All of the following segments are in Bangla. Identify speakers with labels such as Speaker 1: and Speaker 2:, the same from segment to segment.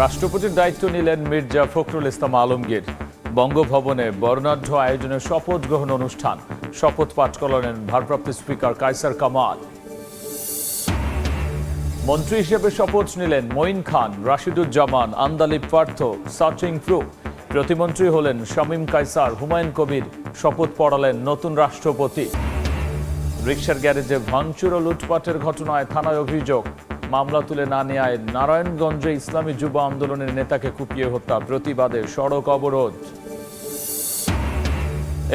Speaker 1: রাষ্ট্রপতির দায়িত্ব নিলেন মির্জা ফখরুল ইসলাম আলমগীর। বঙ্গভবনে বর্ণাঢ্য আয়োজনে শপথ গ্রহণ অনুষ্ঠান। শপথ পাঠ করলেন ভারপ্রাপ্ত স্পিকার কায়সার কামাল। মন্ত্রী হিসেবে শপথ নিলেন মঈন খান, রাশিদুজ্জামান, আন্দালিব পার্থ, সাচিং প্রু। প্রতিমন্ত্রী হলেন শামীম কায়সার, হুমায়ুন কবির। শপথ পড়ালেন নতুন রাষ্ট্রপতি। রিকশার গ্যারেজে ভাঙচুর ও লুটপাটের ঘটনায় থানায় অভিযোগ। মামলা তুলে না নেওয়ায় নারায়ণগঞ্জে ইসলামী যুব আন্দোলনের নেতাকে কুপিয়ে হত্যা, প্রতিবাদে সড়ক অবরোধ।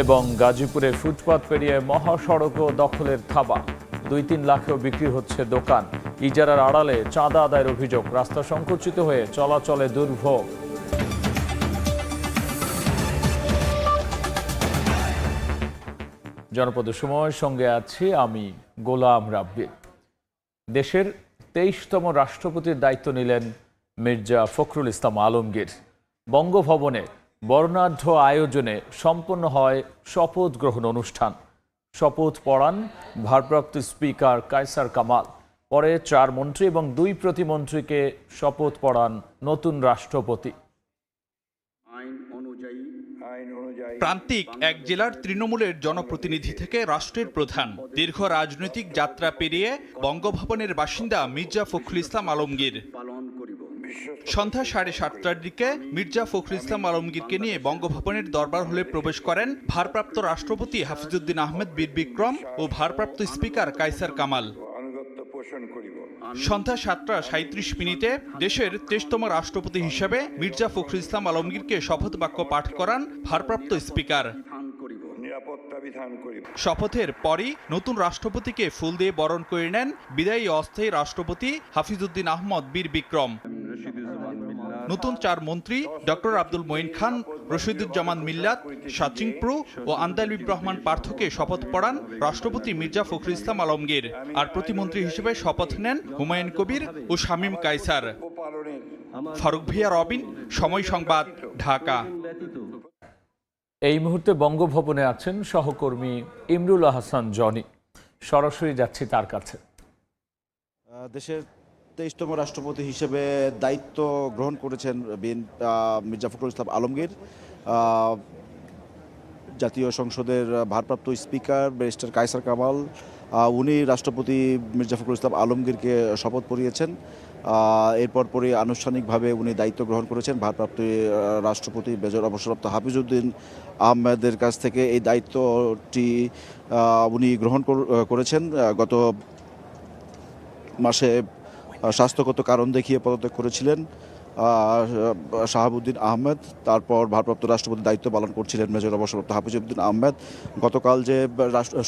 Speaker 1: এবং গাজীপুরে ফুটপাত পেরিয়ে মহাসড়ক ও দখলের থাবা। 2-3 লাখেও বিক্রি হচ্ছে দোকান। ইজারার আড়ালে চাঁদা আদায়ের অভিযোগ। রাস্তা সংকুচিত হয়ে চলাচলে দুর্ভোগ। জনপদের সময়ের সঙ্গে আছি আমি গোলাম রাব্বি। দেশের 23তম রাষ্ট্রপতির দায়িত্ব নিলেন মির্জা ফখরুল ইসলাম আলমগীর। বঙ্গভবনে বর্ণাঢ্য আয়োজনে সম্পন্ন হয় শপথ গ্রহণ অনুষ্ঠান। শপথ পড়ান ভারপ্রাপ্ত স্পিকার কায়সার কামাল। পরে 4 মন্ত্রী এবং 2 প্রতিমন্ত্রীকে শপথ পড়ান নতুন রাষ্ট্রপতি।
Speaker 2: প্রান্তিক এক জেলার তৃণমূলের জনপ্রতিনিধি থেকে রাষ্ট্রের প্রধান, দীর্ঘ রাজনৈতিক যাত্রা পেরিয়ে বঙ্গভবনের বাসিন্দা মির্জা ফখরুল ইসলাম আলমগীর। সন্ধ্যা 7:30টার দিকে মির্জা ফখরুল ইসলাম আলমগীরকে নিয়ে বঙ্গভবনের দরবার হলে প্রবেশ করেন ভারপ্রাপ্ত রাষ্ট্রপতি হাফিজউদ্দিন আহমেদ বীর বিক্রম ও ভারপ্রাপ্ত স্পিকার কায়সার কামাল। সন্ধ্যা 7:37 দেশের 23তম রাষ্ট্রপতি হিসেবে মির্জা ফখরুল ইসলাম আলমগীরকে শপথ বাক্য পাঠ করান ভারপ্রাপ্ত স্পিকার। শপথের পরই নতুন রাষ্ট্রপতিকে ফুল দিয়ে বরণ করে নেন বিদায়ী অস্থায়ী রাষ্ট্রপতি হাফিজউদ্দিন আহমদ বীর বিক্রম। নতুন 4 মন্ত্রী ডক্টর আব্দুল মঈন খান, রশিদুজ্জামান মিল্লাত, সাচিং প্রু ও আন্দালিব রহমান পার্থকে শপথ পড়ান রাষ্ট্রপতি মির্জা ফখরুল ইসলাম আলমগীর। আর প্রতিমন্ত্রী হিসেবে শপথ নেন হুমায়ুন কবির ও শামীম কায়সার। ফারুক ভিয়া রবিন, সময় সংবাদ, ঢাকা।
Speaker 1: এই মুহূর্তে বঙ্গভবনে আছেন সহকর্মী ইমরুল হাসান জনি। সরাসরি যাচ্ছি তার কাছে।
Speaker 3: দেশের 23তম রাষ্ট্রপতি হিসেবে দায়িত্ব গ্রহণ করেছেন মির্জা ফখরুল ইসলাম আলমগীর। জাতীয় সংসদের ভারপ্রাপ্ত স্পিকার ব্যারিস্টার কায়সার কামাল উনি রাষ্ট্রপতি মির্জা ফখরুল ইসলাম আলমগীরকে শপথ পড়িয়েছেন। এরপর পরে আনুষ্ঠানিকভাবে উনি দায়িত্ব গ্রহণ করেছেন ভারপ্রাপ্ত রাষ্ট্রপতি মেজর অবসরপ্রাপ্ত হাফিজউদ্দিন আহমেদের কাছ থেকে। এই দায়িত্বটি উনি গ্রহণ করেছেন। গত মাসে স্বাস্থ্যগত কারণ দেখিয়ে পদত্যাগ করেছিলেন শাহাবুদ্দিন আহমেদ। তারপর ভারপ্রাপ্ত রাষ্ট্রপতির দায়িত্ব পালন করছিলেন মেজর অবসরপ্রাপ্ত হাফিজউদ্দিন আহমেদ। গতকাল যে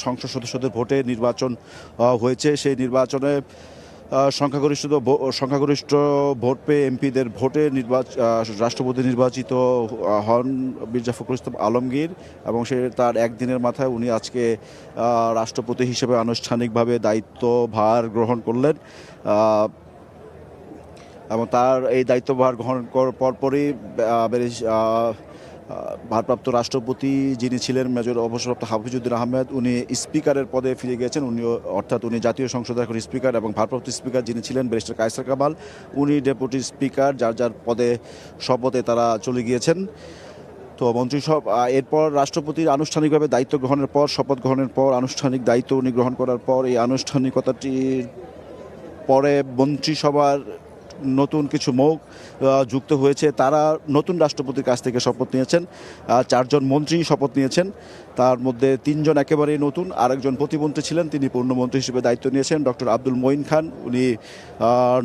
Speaker 3: সংসদ সদস্যদের ভোটে নির্বাচন হয়েছে, সেই নির্বাচনে সংখ্যাগরিষ্ঠ ভোট পেয়ে এমপিদের ভোটে রাষ্ট্রপতি নির্বাচিত হন মির্জা ফখরুল ইসলাম আলমগীর। এবং তার একদিনের মাথায় উনি আজকে রাষ্ট্রপতি হিসেবে আনুষ্ঠানিকভাবে দায়িত্বভার গ্রহণ করলেন। এবং তার এই দায়িত্বভার গ্রহণ করার পরপরই ভারপ্রাপ্ত রাষ্ট্রপতি যিনি ছিলেন মেজর অবসরপ্রাপ্ত হাফিজউদ্দিন আহমেদ, উনি স্পিকারের পদে ফিরে গিয়েছেন। উনি জাতীয় সংসদের এখন স্পিকার, এবং ভারপ্রাপ্ত স্পিকার যিনি ছিলেন ব্যারিস্টার কায়সার কামাল, উনি ডেপুটি স্পিকার। যার যার পদে শপথে তারা চলে গিয়েছেন। তো এরপর রাষ্ট্রপতির আনুষ্ঠানিকভাবে দায়িত্ব গ্রহণের পর, শপথ গ্রহণের পর, আনুষ্ঠানিক দায়িত্ব উনি গ্রহণ করার পর, এই আনুষ্ঠানিকতাটির পরে মন্ত্রিসভার নতুন কিছু মুখ যুক্ত হয়েছে। তারা নতুন রাষ্ট্রপতির কাছ থেকে শপথ নিয়েছেন। 4 জন মন্ত্রী শপথ নিয়েছেন। তার মধ্যে 3 জন একেবারেই নতুন, আরেকজন প্রতিমন্ত্রী ছিলেন, তিনি পূর্ণমন্ত্রী হিসেবে দায়িত্ব নিয়েছেন ডক্টর আব্দুল মঈন খান। উনি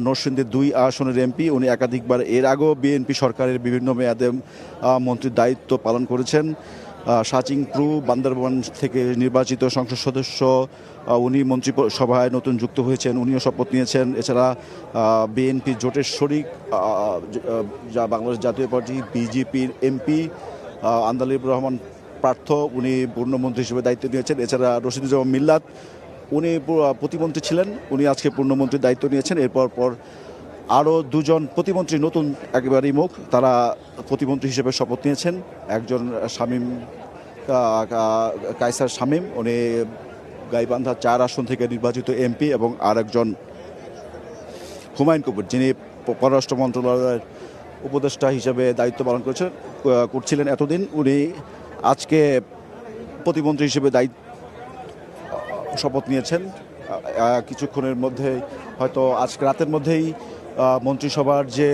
Speaker 3: নরসিংদী 2 আসনের এমপি। উনি একাধিকবার এর আগেও বিএনপি সরকারের বিভিন্ন মেয়াদে মন্ত্রীর দায়িত্ব পালন করেছেন। সাচিং প্রু বান্দরবান থেকে নির্বাচিত সংসদ সদস্য, উনি মন্ত্রিসভায় নতুন যুক্ত হয়েছেন, উনিও শপথ নিয়েছেন। এছাড়া বিএনপি জোটের শরিক যা বাংলাদেশ জাতীয় পার্টি বিজেপির এমপি আন্দালিব রহমান পার্থ, উনি পূর্ণমন্ত্রী হিসেবে দায়িত্ব নিয়েছেন। এছাড়া রশিদুজ্জামান মিল্লাত, উনি প্রতিমন্ত্রী ছিলেন, উনি আজকে পূর্ণমন্ত্রীর দায়িত্ব নিয়েছেন। এরপর আরও 2 জন প্রতিমন্ত্রী নতুন একেবারেই মুখ, তারা প্রতিমন্ত্রী হিসেবে শপথ নিয়েছেন। একজন শামীম কায়সার শামীম, উনি গাইবান্ধা 4 আসন থেকে নির্বাচিত এমপি, এবং আরেকজন হুমায়ুন কবির, যিনি পররাষ্ট্র মন্ত্রণালয়ের উপদেষ্টা হিসেবে দায়িত্ব পালন করছিলেন এতদিন। উনি আজকে প্রতিমন্ত্রী হিসেবে শপথ নিয়েছেন। কিছুক্ষণের মধ্যে হয়তো আজকে রাতের মধ্যেই মন্ত্রিসভার যে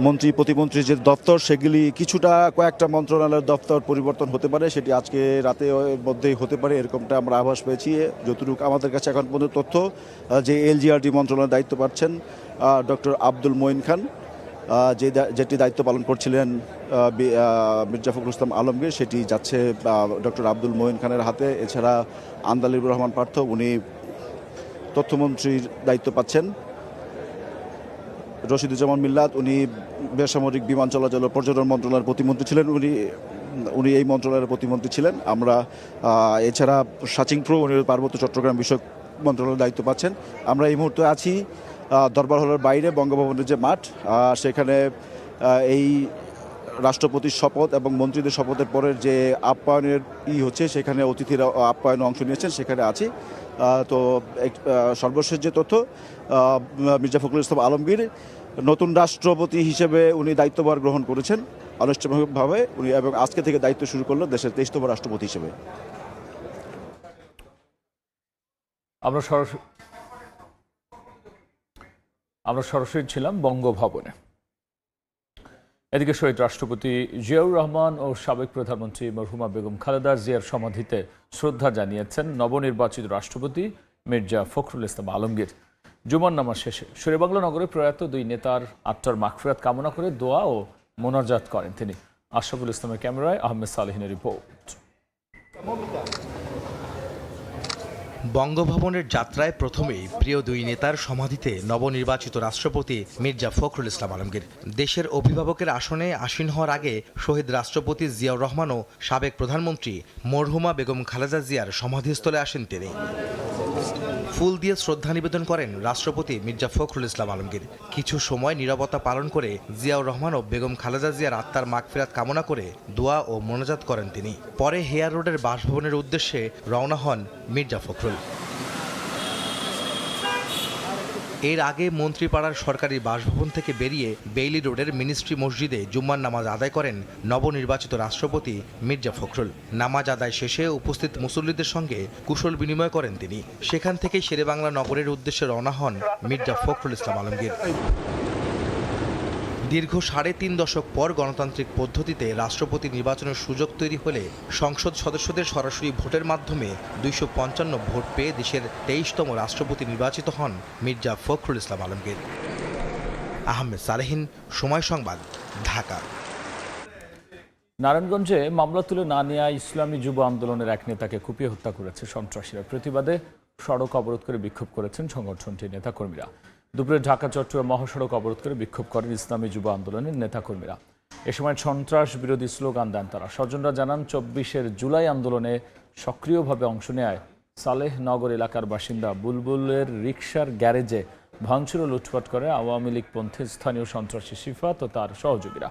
Speaker 3: মন্ত্রী প্রতিমন্ত্রীর যে দপ্তর সেগুলি কিছুটা কয়েকটা মন্ত্রণালয়ের দপ্তর পরিবর্তন হতে পারে, সেটি আজকে রাতের মধ্যেই হতে পারে এরকমটা আমরা আভাস পেয়েছি। যতটুকু আমাদের কাছে এখন পর্যন্ত তথ্য, যে এলজিআরডি মন্ত্রণালয়ের দায়িত্ব পাচ্ছেন ডক্টর আব্দুল মঈন খান, যেটি দায়িত্ব পালন করছিলেন মির্জা ফখরুল ইসলাম আলমগীর, সেটি যাচ্ছে ডক্টর আব্দুল মঈন খানের হাতে। এছাড়া আন্দালিবুর রহমান পার্থ, উনি তথ্যমন্ত্রীর দায়িত্ব পাচ্ছেন। রশিদুজ্জামান মিল্লাত, উনি বেসামরিক বিমান চলাচল ও পর্যটন মন্ত্রণালয়ের প্রতিমন্ত্রী ছিলেন, উনি এই মন্ত্রণালয়ের প্রতিমন্ত্রী ছিলেন। আমরা এছাড়া সাচিং প্রো, উনি পার্বত্য চট্টগ্রাম বিষয়ক মন্ত্রণালয়ের দায়িত্ব পাচ্ছেন। আমরা এই মুহূর্তে আছি দরবার হলের বাইরে বঙ্গভবনের যে মাঠ, সেখানে এই রাষ্ট্রপতির শপথ এবং মন্ত্রীদের শপথের পরের যে আপ্যায়নের হচ্ছে, সেখানে অতিথিরা আপ্যায়নে অংশ নিয়েছেন, সেখানে আছি। তো সর্বশেষ যে তথ্য, মির্জা ফখরুল ইসলাম আলমগীর নতুন রাষ্ট্রপতি হিসেবে উনি দায়িত্বভার গ্রহণ করেছেন আনুষ্ঠানিকভাবে, উনি এবং আজকে থেকে দায়িত্ব শুরু করলো দেশের 23তম রাষ্ট্রপতি হিসেবে।
Speaker 1: আমরা সরাসরি ছিলাম বঙ্গভবনে। এদিকে শহীদ রাষ্ট্রপতি জিয়াউর রহমান ও সাবেক প্রধানমন্ত্রী মরহুমা বেগম খালেদা জিয়ার সমাধিতে শ্রদ্ধা জানিয়েছেন নবনির্বাচিত রাষ্ট্রপতি মির্জা ফখরুল ইসলাম আলমগীর। জুমার নামাজ শেষে শেরেবাংলা নগরে প্রয়াত দুই নেতার আত্মার মাগফিরাত কামনা করে দোয়া ও মোনাজাত করেন তিনি। আশরাফুল ইসলামের ক্যামেরায় আহমেদ সালেহিনের রিপোর্ট।
Speaker 4: বঙ্গভবনের যাত্রায় প্রথমেই প্রিয় দুই নেতার সমাধিতে নবনির্বাচিত রাষ্ট্রপতি মির্জা ফখরুল ইসলাম আলমগীর। দেশের অভিভাবকের আসনে আসীন হওয়ার আগে শহীদ রাষ্ট্রপতি জিয়াউর রহমান ও সাবেক প্রধানমন্ত্রী মরহুমা বেগম খালেদা জিয়ার সমাধিস্থলে আসেন তিনি। ফুল দিয়ে শ্রদ্ধা নিবেদন করেন রাষ্ট্রপতি মির্জা ফখরুল ইসলাম আলমগীর। কিছু সময় নীরবতা পালন করে জিয়াউর রহমান ও বেগম খালেদা জিয়ার আত্মার মাগফিরাত কামনা করে দোয়া ও মোনাজাত করেন তিনি। পরে হেয়ার রোডের বাসভবনের উদ্দেশ্যে রওনা হন মির্জা ফখরুল। এর আগে মন্ত্রীপাড়ার সরকারি বাসভবন থেকে বেরিয়ে বেইলি রোডের মিনিস্ট্রি মসজিদে জুম্মার নামাজ আদায় করেন নবনির্বাচিত রাষ্ট্রপতি মির্জা ফখরুল। নামাজ আদায় শেষে উপস্থিত মুসল্লিদের সঙ্গে কুশল বিনিময় করেন তিনি। সেখান থেকেই শেরেবাংলা নগরের উদ্দেশ্যে রওনা হন মির্জা ফখরুল ইসলাম আলমগীর। দীর্ঘ ৩.৫ দশক পর গণতান্ত্রিক পদ্ধতিতে রাষ্ট্রপতি নির্বাচনের সুযোগ তৈরি হলে সংসদ সদস্যদের সরাসরি ভোটের মাধ্যমে ২৫৫ ভোট পেয়ে দেশের ২৩তম রাষ্ট্রপতি নির্বাচিত হন মির্জা ফখরুল ইসলাম আলমগীর। আহমেদ সালেহিন, সময় সংবাদ, ঢাকা।
Speaker 1: নারায়ণগঞ্জে মামলা তুলে না নেওয়া ইসলামী যুব আন্দোলনের এক নেতাকে কুপিয়ে হত্যা করেছে সন্ত্রাসীরা। প্রতিবাদে সড়ক অবরোধ করে বিক্ষোভ করেছেন সংগঠনটির নেতাকর্মীরা। দুপুরে ঢাকা চট্টগ্রাম মহাসড়ক অবরোধ করে বিক্ষোভ করেন ইসলামী যুব আন্দোলনের নেতাকর্মীরা। এ সময় সন্ত্রাস বিরোধী স্লোগান দেন তারা। স্বজনরা জানান, ২৪ জুলাই আন্দোলনে সক্রিয়ভাবে অংশ নেয় সালেহনগর এলাকার বাসিন্দা বুলবুলের রিকশার গ্যারেজে ভাঙচুর ও লুটপাট করে আওয়ামী লীগ পন্থী স্থানীয় সন্ত্রাসী সিফাত ও তার সহযোগীরা।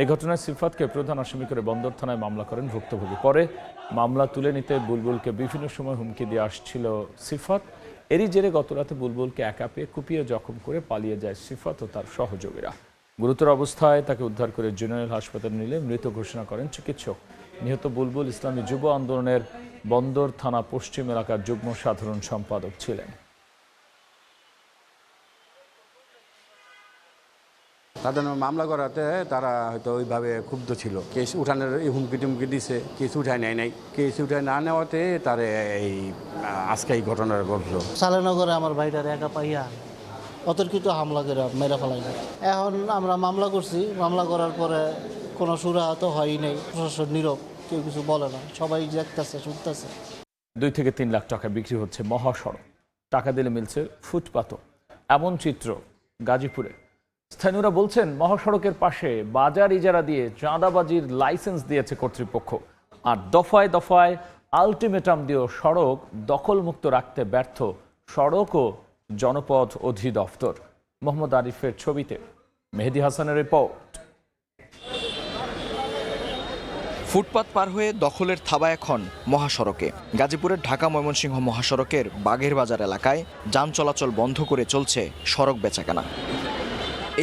Speaker 1: এই ঘটনায় সিফাতকে প্রধান আসামি করে বন্দর থানায় মামলা করেন ভুক্তভোগী। পরে মামলা তুলে নিতে বুলবুলকে বিভিন্ন সময় হুমকি দিয়ে আসছিল সিফাত। এরই জেরে গতরাতে বুলবুলকে একা পেয়ে কুপিয়ে জখম করে পালিয়ে যায় সিফাত ও তার সহযোগীরা। গুরুতর অবস্থায় তাকে উদ্ধার করে জেনারেল হাসপাতালে নিলে মৃত ঘোষণা করেন চিকিৎসক। নিহত বুলবুল ইসলামী যুব আন্দোলনের বন্দর থানা পশ্চিম এলাকার যুগ্ম সাধারণ সম্পাদক ছিলেন।
Speaker 5: তাদের মামলা করাতে তারা হয়তো ওইভাবে ক্ষুব্ধ ছিল। কেস উঠানোর হুমকি টুমকি দিছে, কেস উঠায় নেয় নাই। কেস উঠায় না নেওয়াতে তার এই আজকে এই ঘটনাটা ঘটলো।
Speaker 6: সালেনগরে আমার ভাইটার একা পাইয়া অতর্কিত হামলা করে মেরে ফেলাই। এখন আমরা মামলা করছি, মামলা করার পরে কোনো সুরাহত হয়ই নাই। প্রশাসন নীরব, কেউ কিছু বলে না, সবাই দেখতেছে শুনতেছে।
Speaker 1: 2 থেকে 3 লাখ টাকা বিক্রি হচ্ছে মহাসড়ক, টাকা দিলে মিলছে ফুটপাতও। এমন চিত্র গাজীপুরে। স্থানীয়রা বলছেন, মহাসড়কের পাশে বাজার ইজারা দিয়ে চাঁদাবাজির লাইসেন্স দিয়েছে কর্তৃপক্ষ, আর দফায় দফায় আলটিমেটাম দিয়েও সড়ক দখলমুক্ত রাখতে ব্যর্থ সড়ক ও জনপথ অধিদপ্তর। মোহাম্মদ আরিফের ছবিতে মেহেদি হাসানের রিপোর্ট।
Speaker 7: ফুটপাত পার হয়ে দখলের থাবা এখন মহাসড়কে। গাজীপুরের ঢাকা ময়মনসিংহ মহাসড়কের বাঘের বাজার এলাকায় যান চলাচল বন্ধ করে চলছে সড়ক বেচাকেনা।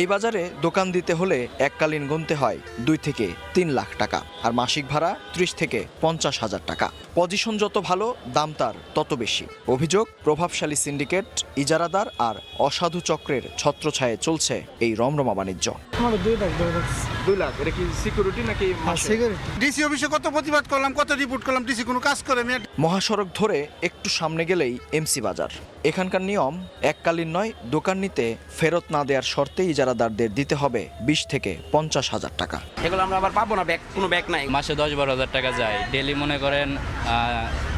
Speaker 7: এই বাজারে দোকান দিতে হলে এককালীন গুনতে হয় 2 থেকে 3 লাখ টাকা, আর মাসিক ভাড়া 30 থেকে 50,000 টাকা। পজিশন যত ভালো, দাম তার তত বেশি। অভিযোগ, প্রভাবশালী সিন্ডিকেট, ইজারাদার আর অসাধু চক্রের ছত্রছায়ায় চলছে এই রমরমা বাণিজ্য।
Speaker 8: 2 লাখ, এটা কি সিকিউরিটি নাকি
Speaker 9: ডিসি অফিসে কত প্রতিবাদ করলাম, কত রিপোর্ট করলাম, ডিসি কোনো কাজ করে না।
Speaker 7: মহাসড়ক ধরে একটু সামনে গেলেই এমসি বাজার। এখানকার নিয়ম, এককালীন নয়, দোকান নিতে ফেরত না দেওয়ার শর্তে ইজারাদারদের দিতে হবে 20 থেকে 50,000 টাকা।
Speaker 8: এগুলো আমরা আবার পাবো না, ব্যাগ কোনো ব্যাগ নাই।
Speaker 10: মাসে 10-12 হাজার টাকা যায়, ডেলি মনে করেন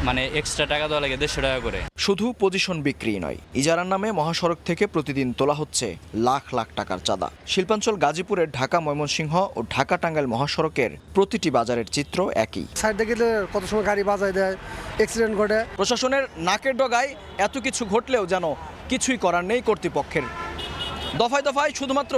Speaker 10: মানে এক্সট্রা টাকা দেওয়া লাগে 150 টাকা করে।
Speaker 7: শুধু পজিশন বিক্রি নয়, ইজারার নামে মহাসড়ক থেকে প্রতিদিন তোলা হচ্ছে লাখ লাখ টাকার চাঁদা। শিল্পাঞ্চল গাজীপুরের ঢাকা ময়মনসিংহ ও ঢাকা টাঙ্গাইল মহাসড়কের প্রতিটি বাজারের চিত্র একই।
Speaker 11: সাইডে গেলে কত সময় গাড়ি বাজায় দেয়, অ্যাক্সিডেন্ট ঘটে।
Speaker 7: প্রশাসনের নাকের ডগায় এত কিছু ঘটলেও যেন কিছুই করার নেই কর্তৃপক্ষের। দফায় দফায় শুধুমাত্র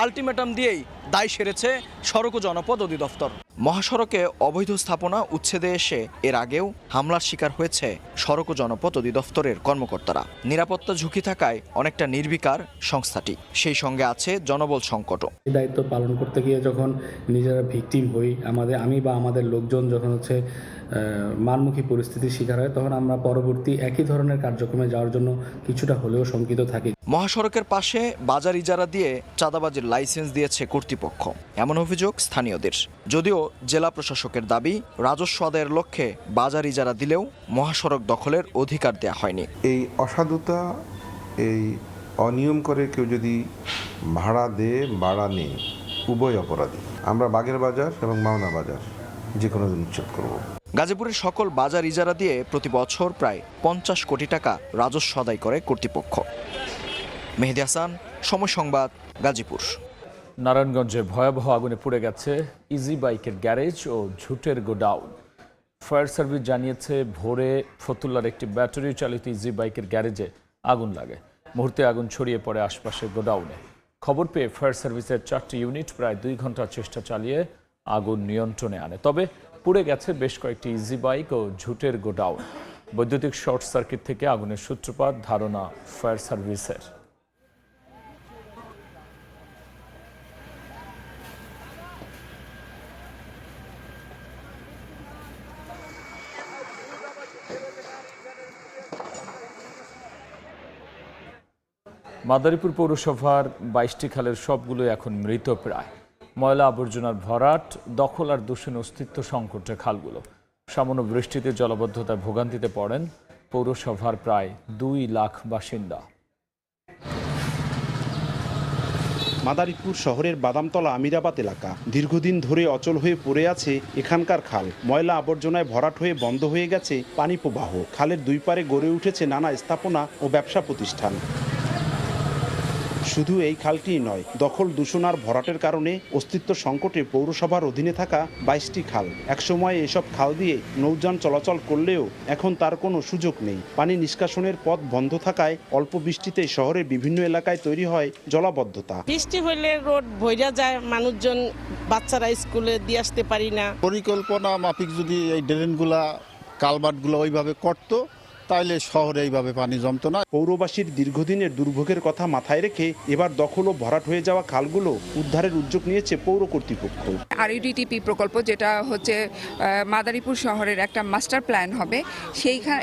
Speaker 7: আলটিমেটাম দিয়েই দায় সেরেছে সড়ক ও জনপদ অধিদপ্তর। মহাসড়কে অবৈধ স্থাপনা উচ্ছেদে এসে এর আগেও হামলার শিকার হয়েছে সড়ক ও জনপদ অধিদপ্তরের কর্মকর্তারা। নিরাপত্তা ঝুঁকি থাকায় অনেকটা নির্বিকার সংস্থাটি, সেই সঙ্গে আছে জনবল সংকটও।
Speaker 12: দায়িত্ব পালন করতে গিয়ে যখন নিজেরা ভিকটিম হই, আমি বা আমাদের লোকজন যখন মারমুখী পরিস্থিতির শিকার হয়, তখন আমরা পরবর্তী একই ধরনের কার্যক্রমে যাওয়ার জন্য কিছুটা হলেও শঙ্কিত থাকি।
Speaker 7: মহাসড়কের পাশে বাজার ইজারা দিয়ে চাঁদাবাজির লাইসেন্স দিয়েছে কর্তৃপক্ষ, এমন অভিযোগ স্থানীয়দের। যদিও জেলা প্রশাসকের দাবি, রাজস্ব আদায়ের লক্ষ্যে বাজার ইজারা দিলেও মহাসড়ক দখলের অধিকার দেয়া হয়নি।
Speaker 13: এই অসাধুতা, এই অনিয়ম করে কেউ যদি ভাড়া দেয়, ভাড়া নেই, উভয় অপরাধী। আমরা বাগের বাজার এবং মাওনা বাজার যে কোনো দিন উচ্ছেদ করব।
Speaker 7: গাজীপুরের সকল বাজার ইজারা দিয়ে প্রতি বছর প্রায় 50 কোটি টাকা রাজস্ব আদায় করে কর্তৃপক্ষ। মেহেদী হাসান, সময় সংবাদ, গাজীপুর।
Speaker 1: নারায়ণগঞ্জে ভয়াবহ আগুনে পুড়ে গেছে ইজি বাইকের গ্যারেজ ও ঝুটের গোডাউন। ফায়ার সার্ভিস জানিয়েছে, ভোরে ফতুল্লার একটি ব্যাটারি চালিত ইজি বাইকের গ্যারেজে আগুন লাগে। মুহূর্তে আগুন ছড়িয়ে পড়ে আশপাশের গোডাউনে। খবর পেয়ে ফায়ার সার্ভিসের 4টি ইউনিট প্রায় 2 ঘন্টা চেষ্টা চালিয়ে আগুন নিয়ন্ত্রণে আনে। তবে পুড়ে গেছে বেশ কয়েকটি ইজি বাইক ও ঝুটের গোডাউন। বৈদ্যুতিক শর্ট সার্কিট থেকে আগুনের সূত্রপাত ধারণা ফায়ার সার্ভিসের। মাদারীপুর পৌরসভার 22টি খালের সবগুলো এখন মৃতপ্রায়। ময়লা আবর্জনার ভরাট, দখল আর দূষণ অস্তিত্ব সংকটে খালগুলো। সামান্য বৃষ্টিতে জলাবদ্ধতায় ভোগান্তিতে পড়েন পৌরসভার প্রায় 2 লাখ বাসিন্দা।
Speaker 14: মাদারীপুর শহরের বাদামতলা আমিরাবাদ এলাকা দীর্ঘদিন ধরে অচল হয়ে পড়ে আছে এখানকার খাল। ময়লা আবর্জনায় ভরাট হয়ে বন্ধ হয়ে গেছে পানি প্রবাহ। খালের 2 পারে গড়ে উঠেছে নানা স্থাপনা ও ব্যবসা প্রতিষ্ঠান। শুধু এই খালটিই নয়, দখল, দূষণ আর ভরাটের কারণে অস্তিত্ব সংকটে পৌরসভার অধীনে থাকা 22টি খাল। একসময় এসব খাল দিয়ে নৌযান চলাচল করলেও এখন তার কোনো সুযোগ নেই। পানি নিষ্কাশনের পথ বন্ধ থাকায় অল্প বৃষ্টিতে শহরের বিভিন্ন এলাকায় তৈরি হয় জলাবদ্ধতা।
Speaker 15: বৃষ্টি হলে রোড ভইরা যায়, মানুষজন, বাচ্চারা স্কুলে দিয়ে আসতে পারি না।
Speaker 16: পরিকল্পনা মাফিক যদি এই ড্রেনগুলা, কালভার্টগুলো ওইভাবে করতো, তাইলে শহরে এইভাবে পানি জমতো না।
Speaker 14: পৌরবাসীর দীর্ঘদিনের দুর্ভোগের কথা মাথায় রেখে এবার দখল ও ভরাট হয়ে যাওয়া খালগুলো উদ্ধারের উদ্যোগ নিয়েছে পৌর কর্তৃপক্ষ।
Speaker 17: আরইউডিটিপি প্রকল্প, যেটা হচ্ছে মাদারীপুর শহরের একটা মাস্টার প্ল্যান হবে,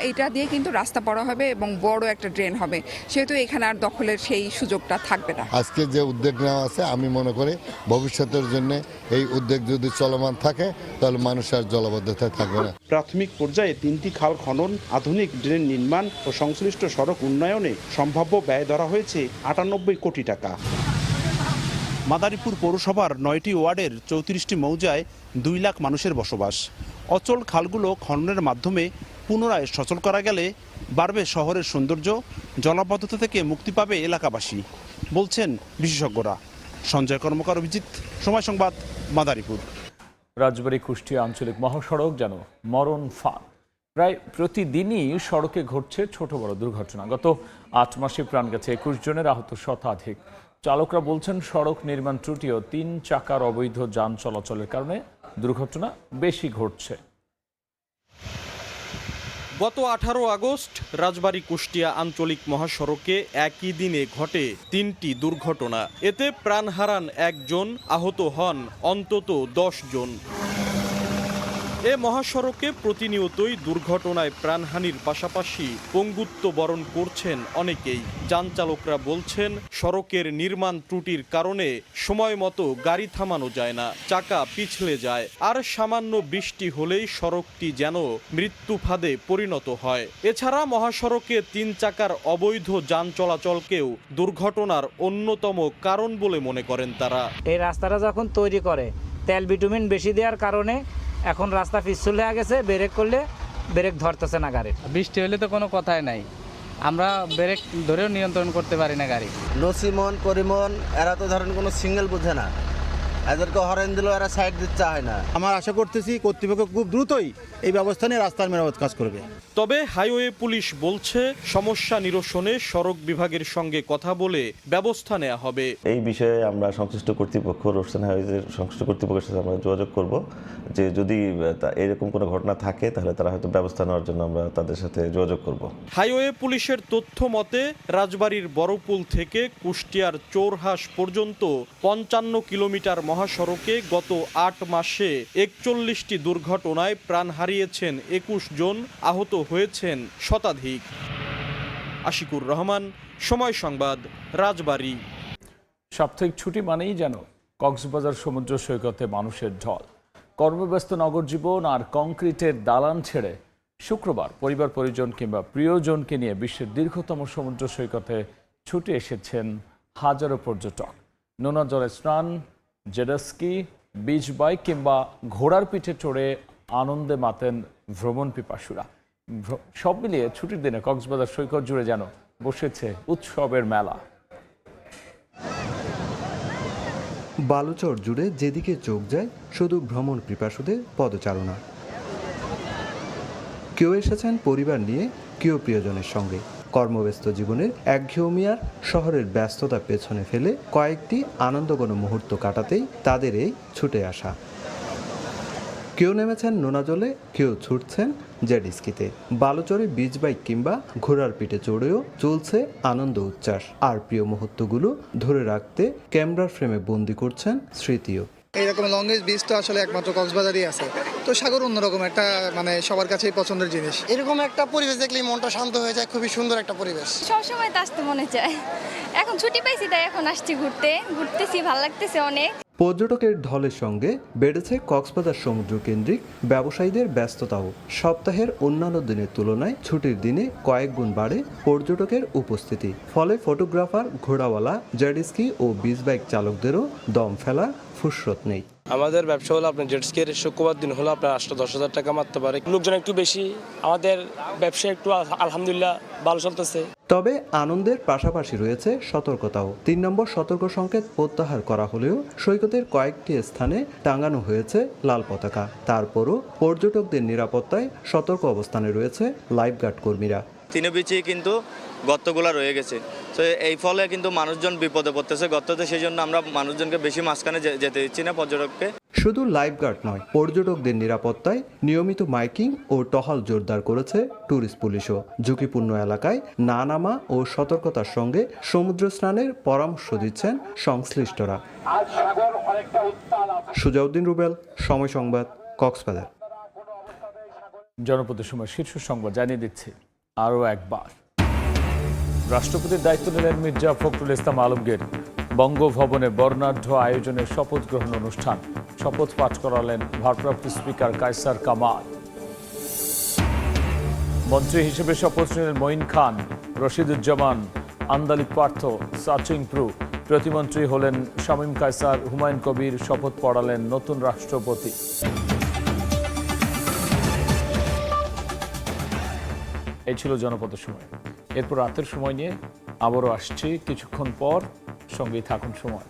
Speaker 17: এইটা দিয়ে কিন্তু রাস্তা বড় হবে এবং বড় একটা ড্রেন হবে, সেহেতু এখানে আর দখলের সেই সুযোগটা থাকবে না।
Speaker 18: আজকে যে উদ্যোগ নেওয়া আছে, আমি মনে করি ভবিষ্যতের জন্য এই উদ্যোগ যদি চলমান থাকে তাহলে মানুষ আর জলাবদ্ধতায় থাকবে না।
Speaker 14: প্রাথমিক পর্যায়ে 3টি খাল খনন, আধুনিক ড্রেন নির্মাণ ও সংশ্লিষ্ট সড়ক উন্নয়নে সম্ভাব্য ব্যয় ধরা হয়েছে 98 কোটি টাকা। মাদারীপুর পৌরসভার 9টি ওয়ার্ডের 34টি মৌজায় 2 লাখ মানুষের বসবাস। অচল খালগুলো খননের মাধ্যমে পুনরায় সচল করা গেলে বাড়বে শহরের সৌন্দর্য, জলাবদ্ধতা থেকে মুক্তি পাবে এলাকাবাসী, বলছেন বিশেষজ্ঞরা। সঞ্জয় কর্মকার, অভিজিৎ, সময় সংবাদ, মাদারীপুর।
Speaker 1: রাজবাড়ী কুষ্টিয়া আঞ্চলিক মহাসড়ক যেন মরণ ফাঁদ। প্রায় প্রতিদিনই সড়কে ঘটছে ছোট বড় দুর্ঘটনা। গত 8 মাসে প্রাণ গেছে 21 জনের, আহত শতাধিক। চালকরা বলছেন, সড়ক নির্মাণ ত্রুটি ও 3 চাকার অবৈধ যান চলাচলের কারণে দুর্ঘটনা বেশি ঘটছে।
Speaker 19: গত 18 আগস্ট রাজবাড়ী কুষ্টিয়া আঞ্চলিক মহাসড়কে একই দিনে ঘটে 3টি দুর্ঘটনা। এতে প্রাণ হারান 1 জন, আহত হন অন্তত 10 জন। এ মহাসড়কে প্রতিনিয়তই দুর্ঘটনায় প্রাণহানির পাশাপাশি পঙ্গুত্ব বরণ করছেন অনেকেই। যান চালকরা বলছেন, সড়কের নির্মাণ ত্রুটির কারণে সময় মতো গাড়ি থামানো যায় না, চাকা পিছলে যায়, আর সামান্য বৃষ্টি হলেই সড়কটি যেন মৃত্যু ফাঁদে পরিণত হয়। এছাড়া মহাসড়কে 3 চাকার অবৈধ যান চলাচলকেও দুর্ঘটনার অন্যতম কারণ বলে মনে করেন তারা।
Speaker 20: এই রাস্তাটা যখন তৈরি করে তেল বিটুমিন বেশি দেওয়ার কারণে এখন রাস্তা পিছল হয়ে গেছে, ব্রেক করলে ব্রেক ধরতেছে না গাড়ি।
Speaker 21: বৃষ্টি হলে তো কোনো কথাই নাই, আমরা ব্রেক ধরেও নিয়ন্ত্রণ করতে পারি না গাড়ি।
Speaker 22: নসিমন করিমন এরা তো ধরেন কোনো সিঙ্গেল বুঝে না, এদেরকে হরেন দিলেও এরা সাইড দিতে হয় না।
Speaker 16: আমার আশা করতেছি কর্তৃপক্ষ খুব দ্রুতই এই ব্যবস্থা নিয়ে রাস্তার মেরামত কাজ করবে।
Speaker 19: তবে হাইওয়ে পুলিশ বলছে, সমস্যা নিরসনে সড়ক বিভাগের সঙ্গে কথা বলে ব্যবস্থা নেওয়া হবে।
Speaker 23: এই বিষয়ে আমরা সংশ্লিষ্ট কর্তৃপক্ষ, রোডসাইড হাইওয়েজের সংশ্লিষ্ট কর্তৃপক্ষের সাথে আমরা যোগাযোগ করব, যে যদি এরকম কোনো ঘটনা থাকে তাহলে তারা হয়তো ব্যবস্থা নেওয়ার জন্য আমরা তাদের সাথে যোগাযোগ করব।
Speaker 19: হাইওয়ে পুলিশের তথ্য মতে রাজবাড়ীর বড়পুল থেকে কুষ্টিয়ার চোরহাস পর্যন্ত 55 কিলোমিটার মহাসড়কে গত 8 মাসে 41টি দুর্ঘটনায় প্রাণ হারিয়েছেন 21 জন, আহত হয়েছেন শতাধিক। আশিকুর রহমান, সময় সংবাদ, রাজবাড়ী।
Speaker 1: সাপ্তাহিক ছুটি মানেই যেন কক্সবাজার সমুদ্র সৈকতে মানুষের ঢল। কর্মব্যস্ত নগর জীবন আর কংক্রিটের দালান ছেড়ে শুক্রবার পরিবার পরিজন কিংবা প্রিয়জনকে নিয়ে বিশ্বের দীর্ঘতম সমুদ্র সৈকতে ছুটে এসেছেন হাজারো পর্যটক। নোনা জলে স্নান, জেটস্কি, বিচ বাইক কিংবা ঘোড়ার পিঠে চড়ে আনন্দে মাতেন ভ্রমণ পিপাসুরা। সব মিলিয়ে ছুটির দিনে কক্সবাজার সৈকত জুড়ে যেন বসেছে উৎসবের মেলা।
Speaker 24: বালুচর জুড়ে যেদিকে চোখ যায় শুধু ভ্রমণ পিপাসুদের পদচারণা। কেউ এসেছেন পরিবার নিয়ে, কেউ প্রিয়জনের সঙ্গে। কর্মব্যস্ত জীবনের একঘেয়েমি আর শহরের ব্যস্ততা পেছনে ফেলে কয়েকটি আনন্দঘন মুহূর্ত কাটাতেই তাদের এই ছুটে আসা। কেউ নেমেছেন নোনা জলে, কেউ ছুটছেন জেটস্কিতে। বালুচরে বিচ বাইক কিংবা ঘোড়ার পিঠে চড়েও চলছে আনন্দ উচ্ছ্বাস। আর প্রিয় মুহূর্তগুলো ধরে রাখতে ক্যামেরার ফ্রেমে বন্দি করছেন স্মৃতিও।
Speaker 11: এইরকম লংগেস্ট বিচ তো আসলে একমাত্র কক্সবাজারই আছে। তো সাগর অন্যরকম একটা সবার কাছেই পছন্দের জিনিস।
Speaker 6: এরকম একটা পরিবেশ দেখলেই মনটা শান্ত হয়ে যায়, খুবই সুন্দর একটা পরিবেশ।
Speaker 25: সবসময় তো আসতে মনে চায়, এখন ছুটি পাইছি তাই এখন আসছি ঘুরতেছি, ভালো লাগতেছে অনেক।
Speaker 24: পর্যটকের ঢলের সঙ্গে বেড়েছে কক্সবাজার সমুদ্র কেন্দ্রিক ব্যবসায়ীদের ব্যস্ততাও। সপ্তাহের অন্যান্য দিনের তুলনায় ছুটির দিনে কয়েক গুণ বাড়ে পর্যটকের উপস্থিতি। ফলে ফটোগ্রাফার, ঘোড়াওয়ালা, জেটস্কি ও বিচ বাইক চালকদেরও দম ফেলা ফুরসত নেই।
Speaker 26: আমাদের ব্যবসা হলো আপনার জেটস্কির শুক্রবার দিন হলো আপনার 8-10 হাজার টাকা মারতে পারে। লোকজন একটু বেশি, আমাদের ব্যবসা একটু আলহামদুলিল্লাহ ভালো চলতেছে।
Speaker 24: তবে আনন্দের পাশাপাশি রয়েছে সতর্কতাও। 3 নম্বর সতর্ক সংকেত প্রত্যাহার করা হলেও সৈকতের কয়েকটি স্থানে টাঙানো হয়েছে লাল পতাকা। তারপরও পর্যটকদের নিরাপত্তায় সতর্ক অবস্থানে রয়েছে লাইফগার্ড কর্মীরা।
Speaker 27: তিনে বিচে কিন্তু গর্তগুলো রয়ে গেছে, তো এই ফলে কিন্তু মানুষজন বিপদে পড়তেছে গর্ততে। সেই জন্য আমরা মানুষজনকে বেশি মাঝখানে যেতে দিচ্ছি না পর্যটককে।
Speaker 24: শুধু লাইফগার্ড নয়, পর্যটকদের নিরাপত্তায় নিয়মিত মাইকিং ও টহল জোরদার করেছে ট্যুরিস্ট পুলিশও। ঝুঁকিপূর্ণ এলাকায় না নামা ও সতর্কতার সঙ্গে সমুদ্র স্নানের পরামর্শ দিচ্ছেন সংশ্লিষ্টরা। সুজাউদ্দিন রুবেল, সময় সংবাদ, কক্সবাজার।
Speaker 1: জনপদের সময় শীর্ষ সংবাদ জানিয়ে দিচ্ছি আরও একবার। রাষ্ট্রপতির দায়িত্ব নিলেন মির্জা ফখরুল ইসলাম আলমগীর। বঙ্গভবনে বর্ণাঢ্য আয়োজনের শপথ গ্রহণ অনুষ্ঠান। শপথ পাঠ করালেন ভারপ্রাপ্ত স্পিকার কায়সার কামাল। মন্ত্রী হিসেবে শপথ নিলেন মঈন খান, রশিদুজ্জামান, আন্দালিক পার্থ, সাচিং প্রু। প্রতিমন্ত্রী হলেন শামীম কায়সার, হুমায়ুন কবির। শপথ পড়ালেন নতুন রাষ্ট্রপতি। এই ছিল জনপদের সময়। এরপর রাতের সময় নিয়ে আবারও আসছি কিছুক্ষণ পর, সঙ্গেই থাকুন সময়।